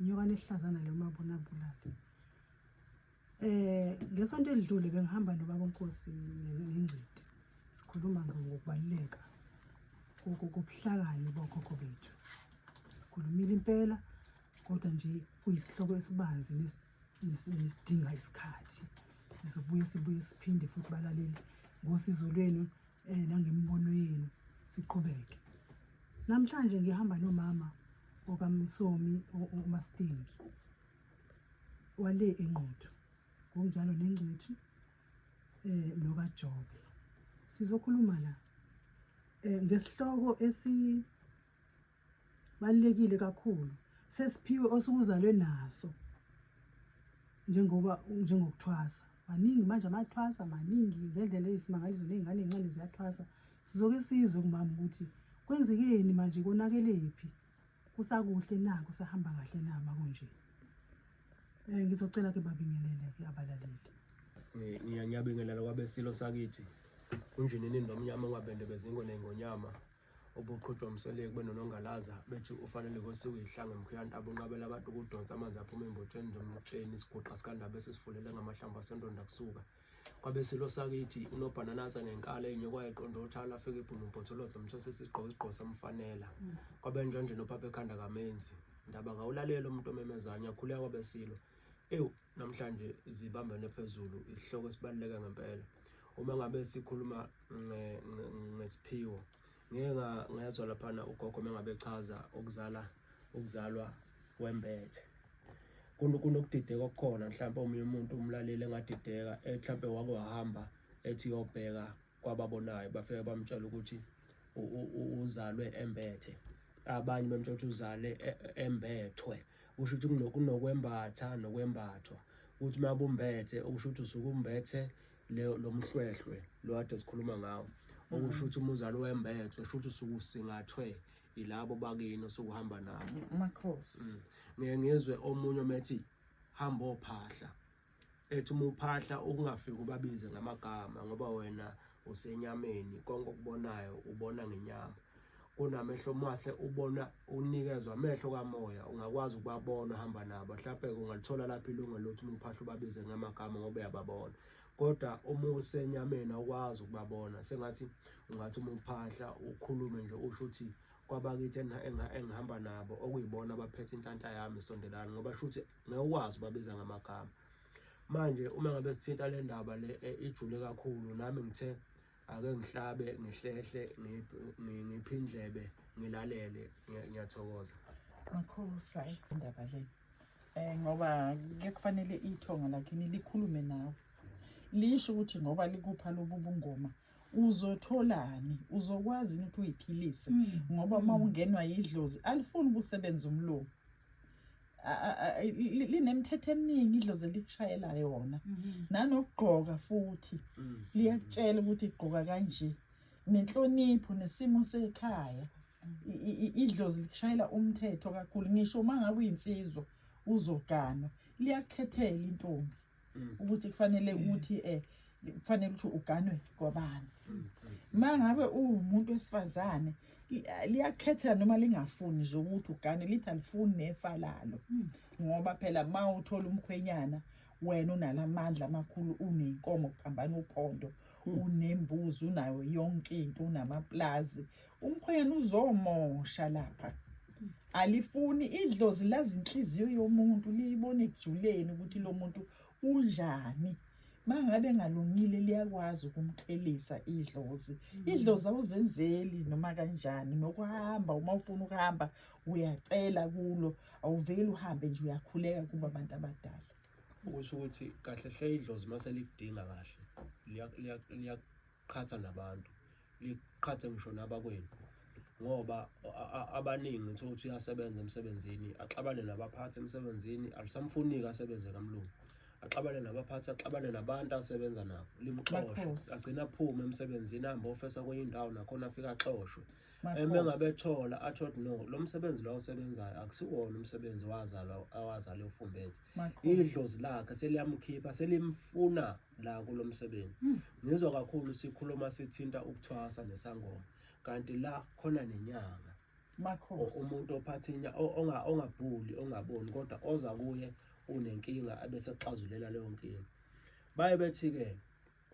inyokane ehlazana le mabonabulala. Ngesonto elidlule bengihamba nobaba uNkosi neNgqithi. Sikhuluma ngokubaluleka kokubuhlakani bokhokho bethu. Sikhulumile impela kodwa nje kuyisihloko esibanzi nesidinga isikhathi. Sizobuye siphinde futhi balaleli ngosizo lwenu nangemibono yenu siqhubeke. Namhlanje ngihamba nomama okaMsomi uMastingi wale eNquthu. Kunjalo neNgqithi nokaJobe. Sizokhuluma la ngesihloko esibalekile kakhulu. Sesiphiwe osukuzalwe naso njengokuthwasa. Maningi manje amathwasa maningi ngendlela eyisimangaliso nezingane ezincane ziyathwasa. Sizoke sizwe kumama ukuthi kwenzekeni manje konakelephi. Kusakuhle na kusahamba kahle na makunje. Ngizocela ke babingelele ke abalaleli. Ngiyabingelela kwabesilo sakithi. Kunjini nomnyama ngabende bezingo nengonyama. Obuqhutshwa umseleki benonongalaza bethi ufanele kosiwe ihlange emkhuyana abunqabela abantu ukudonsa amanzi aphuma embothweni njengomtsheni isiguqa sikandaba esifulele ngamahlamvu asendonda kusuka. Kwabesilo sakithi unobhananaza nenkala enyokwa eqondo othala afike iphuma umphotholozo umthose isigqoko isigqoko samfanela. Kwabenjanje nopapa ekhanda kamenzi. Ndaba ngawulalela umuntu omemezanya akhuleka kwabesilo. Namhlanje zibambene phezulu isihloko esibaluleke ngempela. Uma ngabe sikhuluma ngesiphiwo ngezwe laphana ugogo mengabe echaza ukuzalwa kwembethe. Kunokudideka okukhona mhlawumbe omunye umuntu umlaleli engadideka mhlawumbe wake wahamba ethi yobheka kwababonayo bafike bamtshela ukuthi uzalwe embethe. Abanye bemtshela ukuthi uzale embethwe. Usho ukuthi kunokwembatha nokwembathwa. Uthi mabumbethe usho ukuthi usukumbethe lo mhlwehlwe lo kade sikhuluma ngawo. Okusho ukuthi umuzalo wembethwe usho ukuthi usukusingathwe ilabo bakini osukuhamba nabo. Makhosi. Ngiyezwe omunye methi hamba ophahla. Ethi uma uphahla ukungafika ubabize ngamagama ngoba wena usenyameni konke okubonayo ubona ngenyama. Kunamehlo mahle ubona unikezwe amehlo kamoya ungakwazi ukubabona hamba nabo. Mhlawumbe ungalithola lapha ilungelo lokuthi uphahla ubabize ngamagama ngoba uyababona. Kodwa uma usenyameni awukwazi ukubabona. Sengathi ungathi uma uphahla ukhulume nje usho ukuthi kwabakithi engihamba nabo okuyibona abaphethe inhlanhla yami isondelana ngoba shuthi ngekwazi ubabiza ngamagama. Manje uma ngabe sithinta le ndaba le ijule kakhulu nami ngithe ake ngihlabe ngihlehle ngiphindlebe ngilalele ngiyathokoza. Makhosi indaba le. Ngoba kufanele ithonga lakini likhulume nawe. Lisho ukuthi ngoba likupha lobu bungoma uzotholani uzokwazi ukuthi uyiphilise ngoba uma ungenwa yidlozi alifuni ukusebenza umlomo. Linemthetho eminingi idlozi elikushayela yona. Nanokugqoka futhi liyakutshela ukuthi igqoka kanje. Nenhlonipho nesimo sekhaya. Idlozi likushayela umthetho kakhulu. Ngisho uma ngabe uyinsizwa uzogana liyakhethela intombi ukuthi kufanele ukuthi kufanele ukuthi uganwe kwabani. Mangabe umuntu wesifazane liyakhetha noma lingafuni nje ukuthi ugane lithi alifuni nefa lalo. Ngoba phela mawuthola umkhwenyana wena unalamandla amakhulu unenkomo kuphambana uphondo unembuzi unayo yonke into unamaplazi. Umkhwenyana uzomosha lapha. Alifuni idlozi lazi inhliziyo yomuntu liyibona ekujuleni ukuthi lo muntu unjani. Mangabe ngalungile liyakwazi ukumqhelisa idlozi. Idlozi awuzenzeli noma kanjani nokuhamba uma ufuna ukuhamba uyacela kulo awuveli uhambe nje uyakhuleka kuba abantu abadala. Ukusho ukuthi kahle hle idlozi mase likudinga kahle liyaqhatha nabantu liqhathe ngisho nabakwenu ngoba abaningi ukuthi uyasebenza emsebenzini axabane nabaphathi emsebenzini alisamfuniki asebenze kamlungu. Axabane nabaphathi axabane nabantu asebenza nabo limxoshwe agcina aphuma emsebenzini ahamba ofesa kwenye indawo nakhona afika axoshwe. Mengabe athola no lo msebenzi lo osebenzayo akusiwona umsebenzi awazala ufumbethe. Idlozi lakhe seliyamkhipha selimfuna la kulo msebenzi. Ngizwa kakhulu sikhuluma sithinta ukuthwasa nesangoma kanti la khona nenyanga. Makhosi. umuntu ophatha ongabhuli ongaboni kodwa oza kuye unenkinga abese xazulela leyo nkinga. Baye bethi-ke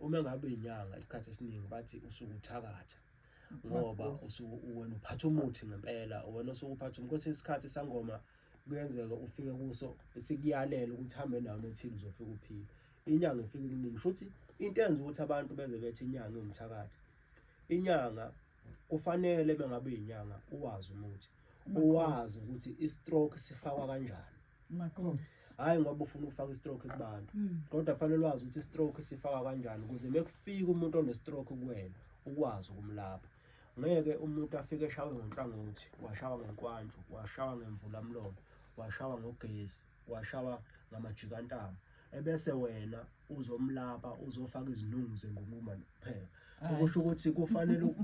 uma ngabe inyanga isikhathi esiningi bathi usuke uthakatha ngoba wena uphatha umuthi ngempela, wena osuke uphatha kwesinye isikhathi sangoma kuyenzeka ufike kuso sikuyalela ukuthi hambe endaweni ethile uzofika uphile. Inyanga ifike ikuningi futhi into eyenza ukuthi abantu beze bethi inyanga iwumthakatha. Inyanga kufanele bengabe inyanga uwazi umuthi, uwazi ukuthi i-stroke sifakwa kanjani. Makhosi. Hayi ngoba ufuna ukufaka i-stroke kubantu, kodwa fanele wazi ukuthi i-stroke sifakwa kanjani ukuze mekufika umuntu one-stroke kuwena ukwazi ukumlapha. Ngeke umuntu afike eshawe ngenhlangothi, washawa ngenkwantshu, washawa ngemvulamlomo, washawa ngogesi, washawa ngamajikantama, ebese wena uzomlapha uzofaka izinungu zenguluma kuphela. Okusho ukuthi kufanele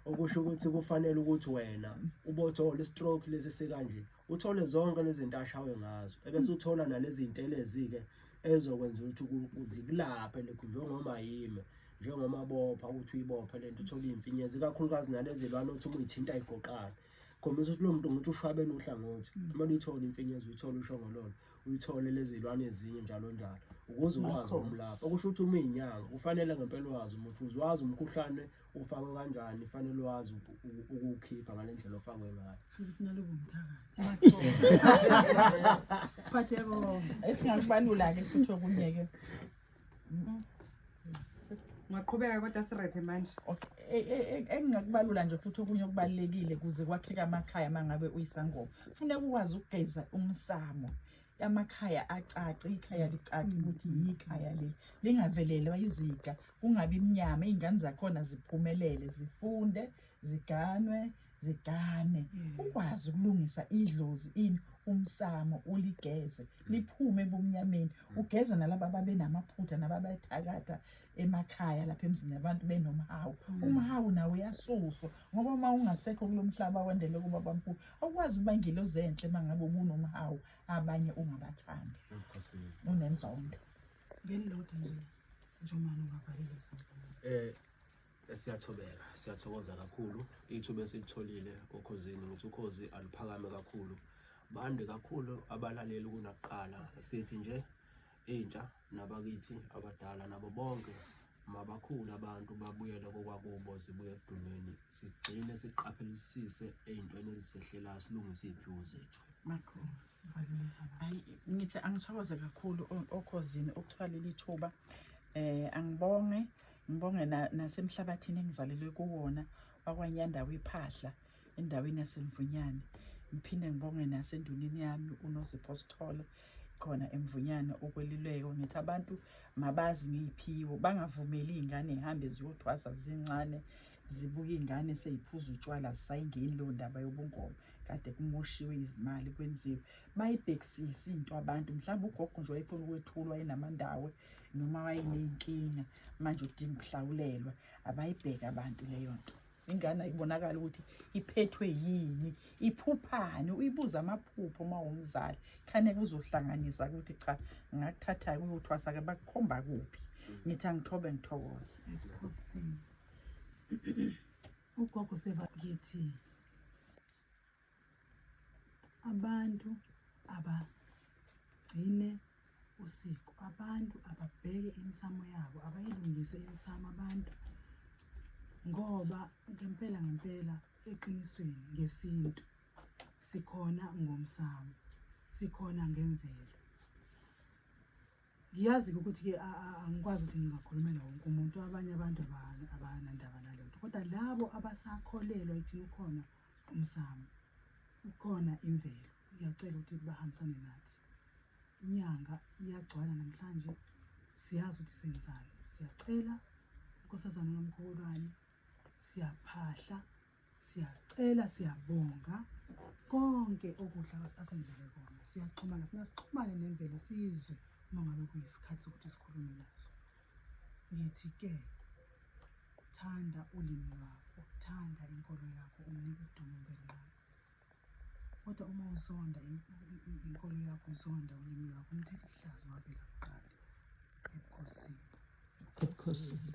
okusho ukuthi kufanele ukuthi wena ubothola i-stroke lesi sekanje, uthole zonke lezi zinto ashawe ngazo, ebese uthola nalezi intelezi-ke ezokwenza ukuthi uzikulaphe njengoma yime, njengomabopha ukuthi uyibophe lento uthole iy'mfinyezi, ikakhulukazi nalezi lwane othi uma uyithinta ay'goqane. Khombisa ukuthi lo muntu ngithi ushwabene uhlangothi, uma uyithola imfinyezi uyithole ushongololo, uyithole lezi lwane ezinye njalo njalo ukuze ukwazi ukumlapha. Okusho ukuthi uma inyanga kufanele ngempela wazi ukuthi uzwazi umkhuhlane ufakwe kanjani, fanele wazi ukuwukhipha ngale ndlela ofakwe ngayo. Futhi nalobo umthakathi. Phatheke konke. Esingakubalula-ke futhi okunye-ke. Ngaqhubeka kodwa sirephe manje. Engingakubalula nje futhi okunye okubalekile kuze kwakheke amakhaya mangabe uyisangoma. Kufanele ukwazi ukugeza umsamo. Amakhaya acace, ikhaya licace ukuthi yikhaya leli. Lingavelelwa iziga, kungabi imnyama, izingane zakhona ziphumelele, zifunde, ziganwe, zigane. Ukwazi ukulungisa idlozi umsamo uligeze, liphume ebumnyameni. Ugeze nalabo ababe namaphutha nababethakatha emakhaya lapha emzini abantu benomhawu. Umhawu nawo uyasuswa ngoba uma ungasekho kulomhlaba wendele kuba bamkhulu, awukwazi ukuba ingilozi enhle mangabe ubunomhawu abanye ungabathandi. Unenzondo. Ngelilodwa nje njomani ungavalile sangoma. Siyathokoza kakhulu ithuba esilitholile Ukhosini, ukuthi Ukhozi aluphakame kakhulu, bande kakhulu abalaleli kunakuqala. Sithi nje intsha nabakithi abadala nabo bonke mabakhulu abantu babuyele kokwakubo, zibuye edumeni, sigcine siqaphelisise ey'ntweni ezisehlelayo, silungise iy'phiwo zethu. Makhosi. Hayi ngithi angithokoze kakhulu Okhosini ukuthwalela ithuba. Ngibonge nasemhlabathini engizalelwe kuwona wakwanyandawo iphahla endaweni yaseMvunyane. Ngiphinde ngibonge nasendunini yami uNosipho Sithole khona eMvunyane ukweluleko. Ngithi abantu mabazi ngey'phiwo, bangavumeli iy'ngane zihambe ziyothwasa zincane, zibuke iy'ngane sey'phuza utshwala zisayingeni leyo ndaba yobungoma, kade kumoshiwe izimali kwenziwe. Bayibhekisise into abantu, mhlawumbe ugogo nje wayefuna ukwethulwa enamandawo noma wayeney'nkinga manje udinga ukuhlawulelwa, abayibheke abantu leyo nto. Ingane ayibonakala ukuthi iphethwe yini, iphuphani, uyibuza amaphupho uma umzali. Khane kuzohlanganisa ukuthi cha ngakuthatha kuyothwasa-ke bakukhomba kuphi. Ngithi angithobe ngithokoze. Ekhosini. Ugogo sevakithi abantu abagcine usiko, abantu ababheke imisamo yabo, abayilungise imisamo abantu, ngoba ngempela eqinisweni ngesintu sikhona ngomsamo, sikhona ngemvelo. Ngiyazi ukuthi-ke angikwazi ukuthi ngingakhulumela wonke umuntu, abanye abantu abanandaba nalento, kodwa labo abasakholelwa ekuthini ukhona umsamo, ukhona imvelo, ngiyacela ukuthi bahambisane nathi. Inyanga iyagcwala namhlanje, siyazi ukuthi senzani, siyacela uNkosazana uNomkhulwane, siyaphahla, siyacela, siyabonga konke okuhle asenzele kona. Siyaxhumana, funa sixhumane nemvelo sizwe uma ngabe kuyisikhathi sokuthi sikhulume nazo. Ngithi-ke thanda ulimi lwakho, thanda inkolo yakho, umnike udumo umveli wakho. Kodwa uma uzonda inkolo yakho, uzonda ulimi lwakho, umthetho ihlazo wavela kuqala. Ebukhosini. Ebukhosini.